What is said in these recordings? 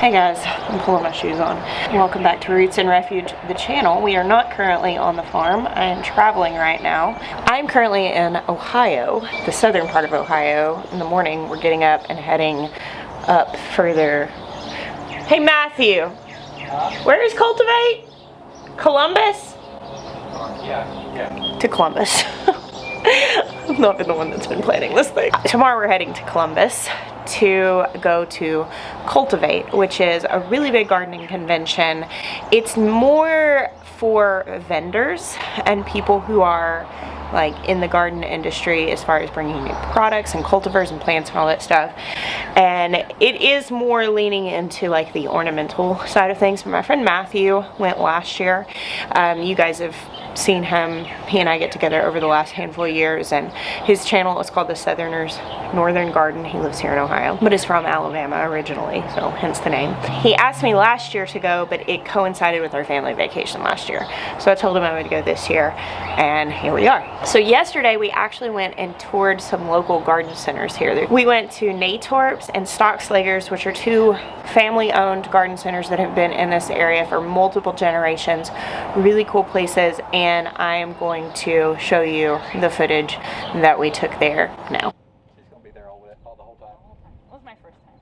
Hey guys, I'm pulling my shoes on. Welcome back to Roots Refuge, the channel. We are not currently on the farm. I am traveling right now. I'm currently in Ohio, the southern part of Ohio. In the morning, we're getting up and heading up further. Hey Matthew, where is Cultivate? Columbus? Yeah. To Columbus. I've not been the one that's been planning this thing. Tomorrow we're heading to Columbus to go to Cultivate, which is a really big gardening convention. It's more for vendors and people who are like in the garden industry as far as bringing new products and cultivars and plants and all that stuff. And it is more leaning into like the ornamental side of things. But my friend Matthew went last year. You guys have seen him. He and I get together over the last handful of years, and his channel is called the Southerners Northern Garden. He lives here in Ohio, but is from Alabama originally, so hence the name. He asked me last year to go, but it coincided with our family vacation last year. So I told him I would go this year, and here we are. So yesterday we actually went and toured some local garden centers here. We went to Natorp's and Stockslager's, which are two family-owned garden centers that have been in this area for multiple generations. Really cool places, and I am going to show you the footage that we took there now. She's gonna be there all the whole time. It was my first time.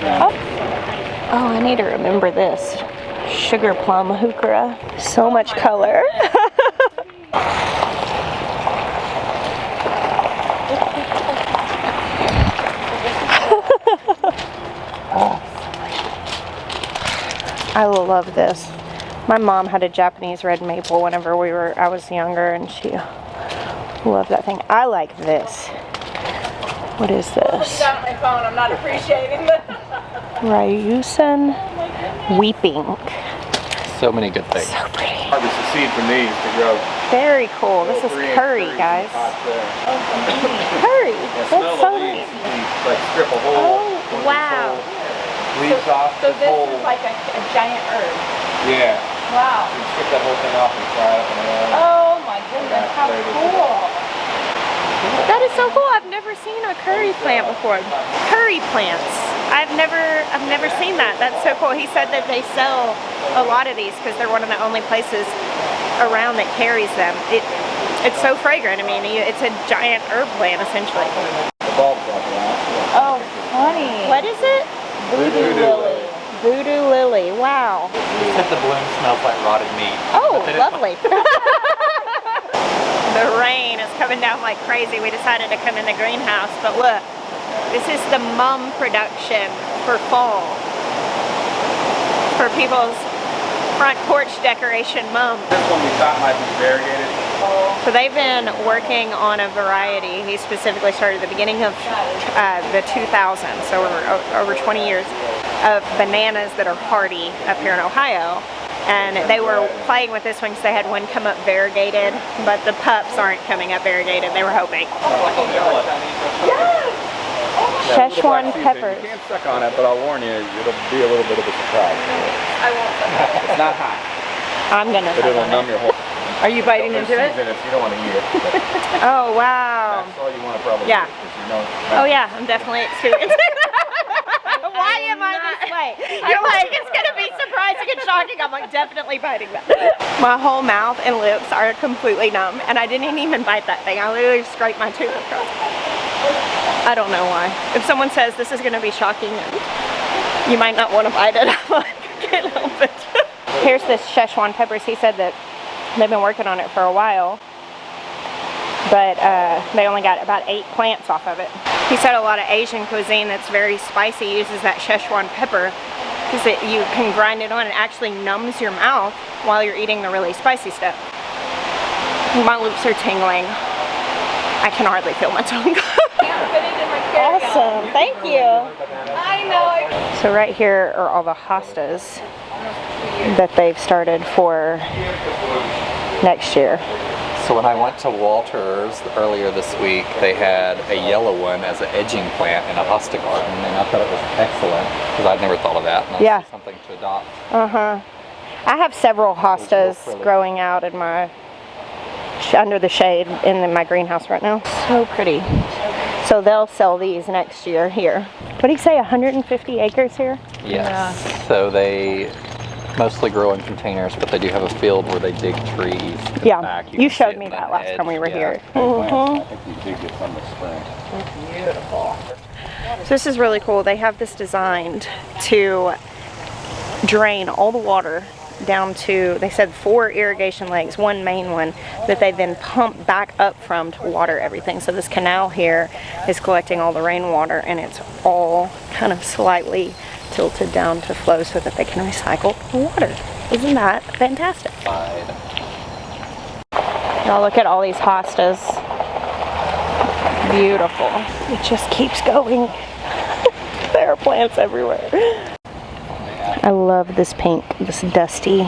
Yeah. Oh, I need to remember this. Sugar plum heuchera. So much color. I love this. My mom had a Japanese red maple whenever I was younger, and she loved that thing. I like this. What is this? Down my phone, I'm not appreciating this. Ryusen weeping. So many good things. So pretty. Harvest the seed from these to grow. Very cool. This is curry, guys. Curry. That's so nice. Like strip a whole. Oh, wow. Leaves off. So this is like a giant herb. Yeah. Wow. You strip that whole thing off and fry it up in the oil. Oh my goodness, how cool. That is so cool. I've never seen a curry plant before. Curry plants. I've never seen that. That's so cool. He said that they sell a lot of these because they're one of the only places around that carries them. It's so fragrant. I mean, it's a giant herb plant essentially. The bulbs off of that. Oh, funny. What is it? Voodoo lily. Voodoo lily. Wow. You said the bloom smells like rotted meat. Oh, lovely. The rain is coming down like crazy. We decided to come in the greenhouse, but look, this is the mum production for fall. For people's front porch decoration mum. This one we thought might be variegated. So they've been working on a variety. He specifically started at the beginning of the 2000s, so over 20 years, of bananas that are hardy up here in Ohio. And they were playing with this one because they had one come up variegated, but the pups aren't coming up variegated. They were hoping. Szechuan peppers. You can't suck on it, but I'll warn you, it'll be a little bit of a surprise. I won't. It's not hot, I'm gonna. but it'll numb your whole. Are you biting into it? There's seeds in it, so you don't want to eat it. Oh wow. That's all you want to probably. Yeah. Do, 'cause you know, Oh yeah, I'm definitely experiencing. Why am I this way? You're like, it's gonna be surprising and shocking. I'm like, definitely biting that. My whole mouth and lips are completely numb, and I didn't even bite that thing. I literally scraped my tooth across. I don't know why. If someone says this is gonna be shocking, you might not want to bite it. I'm like, I can't help it. Here's this Szechuan peppers. He said that they've been working on it for a while, but they only got about 8 plants off of it. He said a lot of Asian cuisine that's very spicy uses that Szechuan pepper because you can grind it on and it actually numbs your mouth while you're eating the really spicy stuff. My lips are tingling. I can hardly feel my tongue. Awesome, thank you. I know. So right here are all the hostas that they've started for next year. So when I went to Walter's earlier this week, they had a yellow one as an edging plant in a hosta garden, and I thought it was excellent because I'd never thought of that. And Yeah. that's something to adopt. I have several hostas growing out in my under the shade in my greenhouse right now. So pretty. So they'll sell these next year here. What do you say, 150 acres here? Yes. So they mostly grow in containers, but they do have a field where they dig trees. to the Yeah, back. you can showed see me it that in last edge. time we were Yeah. here. I think you did get some this spring. Beautiful. So this is really cool. They have this designed to drain all the water down to, they said 4 irrigation legs, 1 main one, that they then pump back up from to water everything. So this canal here is collecting all the rainwater, and it's all kind of slightly tilted down to flow so that they can recycle the water. Isn't that fantastic? Now look at all these hostas. Beautiful. It just keeps going. There are plants everywhere. I love this pink, this dusty.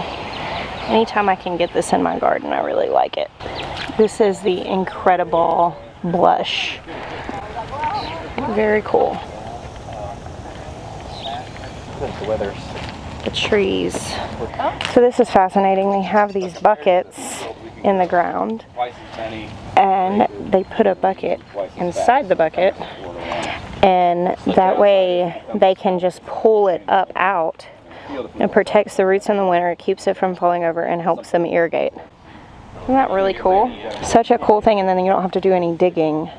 Anytime I can get this in my garden, I really like it. This is the incredible blush. Very cool. The trees. So this is fascinating. They have these buckets in the ground, and they put a bucket inside the bucket, and that way they can just pull it up out. It protects the roots in the winter, it keeps it from falling over, and helps them irrigate. Isn't that really cool? Such a cool thing, and then you don't have to do any digging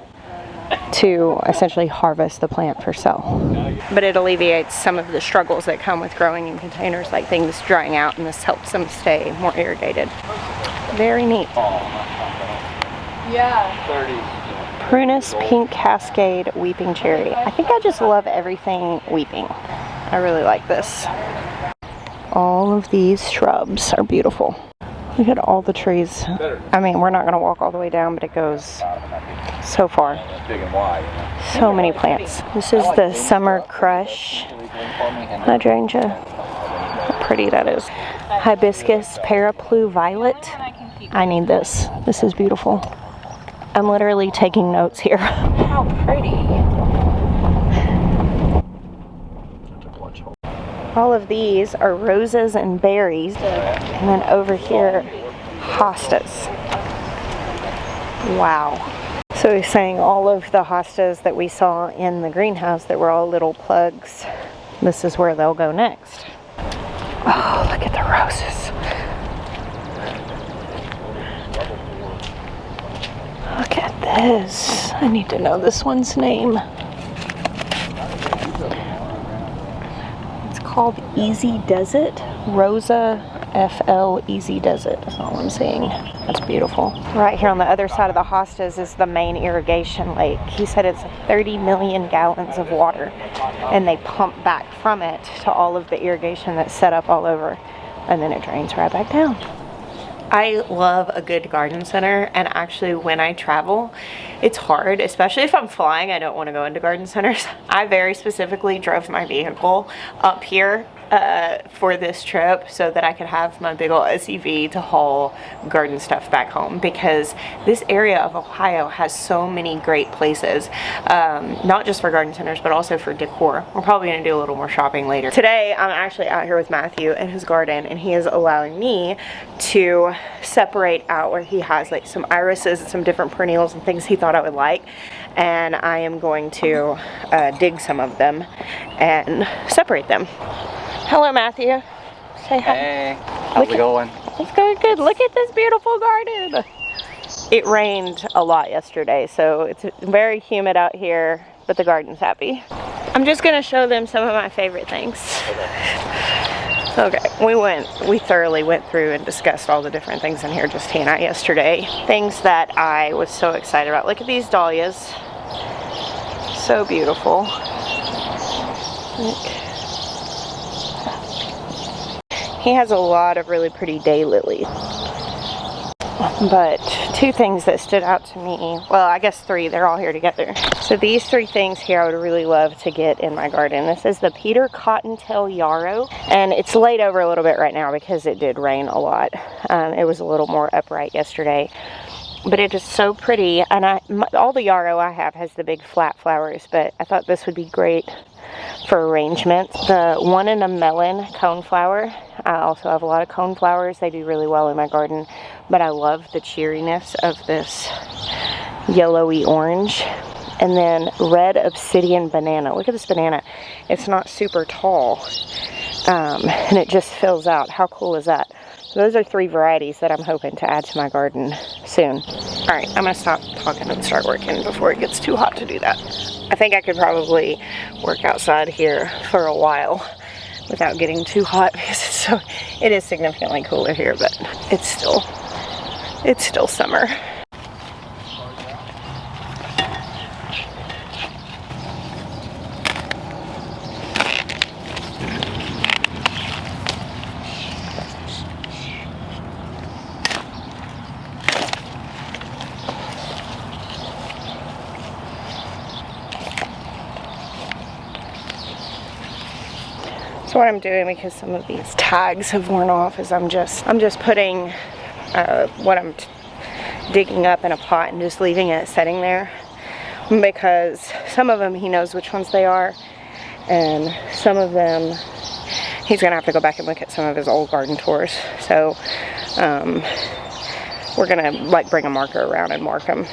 to essentially harvest the plant for sale. But it alleviates some of the struggles that come with growing in containers, like things drying out, and this helps them stay more irrigated. Very neat. Yeah. Prunus Pink Cascade Weeping Cherry. I think I just love everything weeping. I really like this. All of these shrubs are beautiful. Look at all the trees. I mean, we're not going to walk all the way down, but it goes so far. Big and wide. So many plants. This is the Summer Crush hydrangea. How pretty that is. Hibiscus Paraplu Violet. I need this. This is beautiful. I'm literally taking notes here. How pretty. All of these are roses and berries. And then over here, hostas. Wow. So he's saying all of the hostas that we saw in the greenhouse that were all little plugs, this is where they'll go next. Oh, look at the roses. Look at this. I need to know this one's name. It's called Easy Desert. Rosa FL Easy Desert. That's all I'm saying. That's beautiful. Right here on the other side of the hostas is the main irrigation lake. He said it's 30 million gallons of water, and they pump back from it to all of the irrigation that's set up all over, and then it drains right back down. I love a good garden center, and actually when I travel, it's hard, especially if I'm flying. I don't want to go into garden centers. I very specifically drove my vehicle up here for this trip so that I could have my big old SUV to haul garden stuff back home, because this area of Ohio has so many great places, not just for garden centers but also for decor. We're probably going to do a little more shopping later. Today I'm actually out here with Matthew in his garden, and he is allowing me to separate out where he has like some irises and some different perennials and things he thought I would like, and I am going to dig some of them and separate them. Hello, Matthew. Say hi. Hey, how's it going? It's going good. Look at this beautiful garden. It rained a lot yesterday, so it's very humid out here, but the garden's happy. I'm just going to show them some of my favorite things. Okay, we thoroughly went through and discussed all the different things in here, just he and I, yesterday. Things that I was so excited about. Look at these dahlias. So beautiful. Look. He has a lot of really pretty daylilies. But 2 things that stood out to me, well, I guess 3, they're all here together. So these 3 things here I would really love to get in my garden. This is the Peter Cottontail Yarrow, and it's laid over a little bit right now because it did rain a lot. It was a little more upright yesterday. but it is so pretty. And all the yarrow I have has the big flat flowers, but I thought this would be great for arrangement. The one in a melon coneflower, I also have a lot of coneflowers. They do really well in my garden, but I love the cheeriness of this yellowy orange. And then red obsidian banana. Look at this banana. It's not super tall, and it just fills out. How cool is that? So those are 3 varieties that I'm hoping to add to my garden soon. All right, I'm gonna stop talking and start working before it gets too hot to do that. I think I could probably work outside here for a while without getting too hot because it is significantly cooler here, but it's still summer. So what I'm doing, because some of these tags have worn off, is I'm just putting what I'm digging up in a pot and just leaving it sitting there, because some of them he knows which ones they are, and some of them he's gonna have to go back and look at some of his old garden tours. So we're gonna like bring a marker around and mark them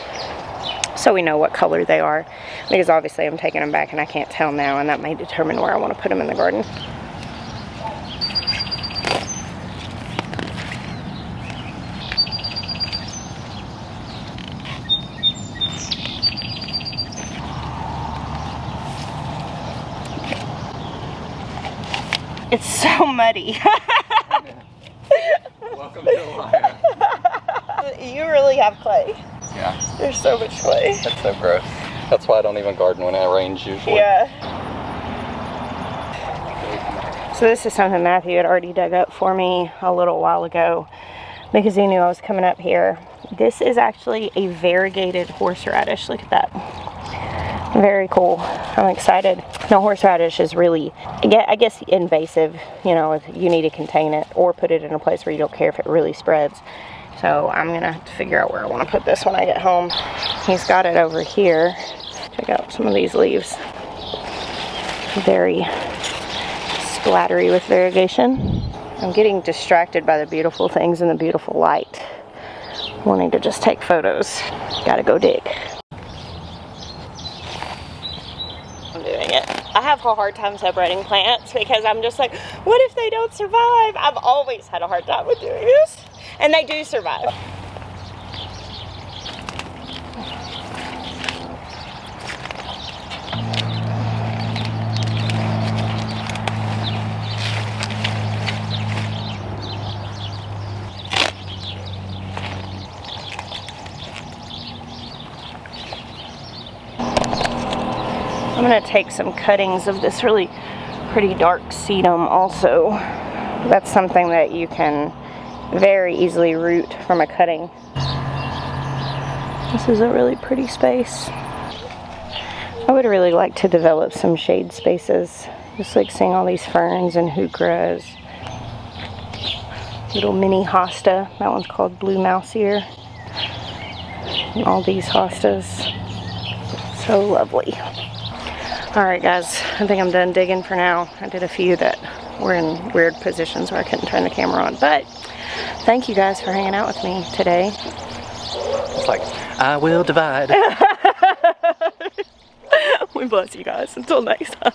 so we know what color they are, because obviously I'm taking them back and I can't tell now, and that may determine where I want to put them in the garden. It's so muddy. Welcome to Ohio. You really have clay. Yeah. There's so much clay. That's so gross. That's why I don't even garden when it rains usually. Yeah. So this is something Matthew had already dug up for me a little while ago because he knew I was coming up here. This is actually a variegated horseradish. Look at that. Very cool. I'm excited. Now, horseradish is really, I guess, invasive. You know, you need to contain it or put it in a place where you don't care if it really spreads. So I'm gonna have to figure out where I want to put this when I get home. He's got it over here. Check out some of these leaves. Very splattery with variegation. I'm getting distracted by the beautiful things and the beautiful light. Wanting to just take photos. Gotta go dig. I'm doing it. I have a hard time separating plants because I'm just like, what if they don't survive? I've always had a hard time with doing this. And they do survive. I'm going to take some cuttings of this really pretty dark sedum also. That's something that you can very easily root from a cutting. This is a really pretty space. I would really like to develop some shade spaces. Just like seeing all these ferns and heucheras. Little mini hosta. That one's called blue mouse ear. And all these hostas. So lovely. Alright guys, I think I'm done digging for now. I did a few that were in weird positions where I couldn't turn the camera on. But thank you guys for hanging out with me today. It's like, I will divide. We bless you guys. Until next time.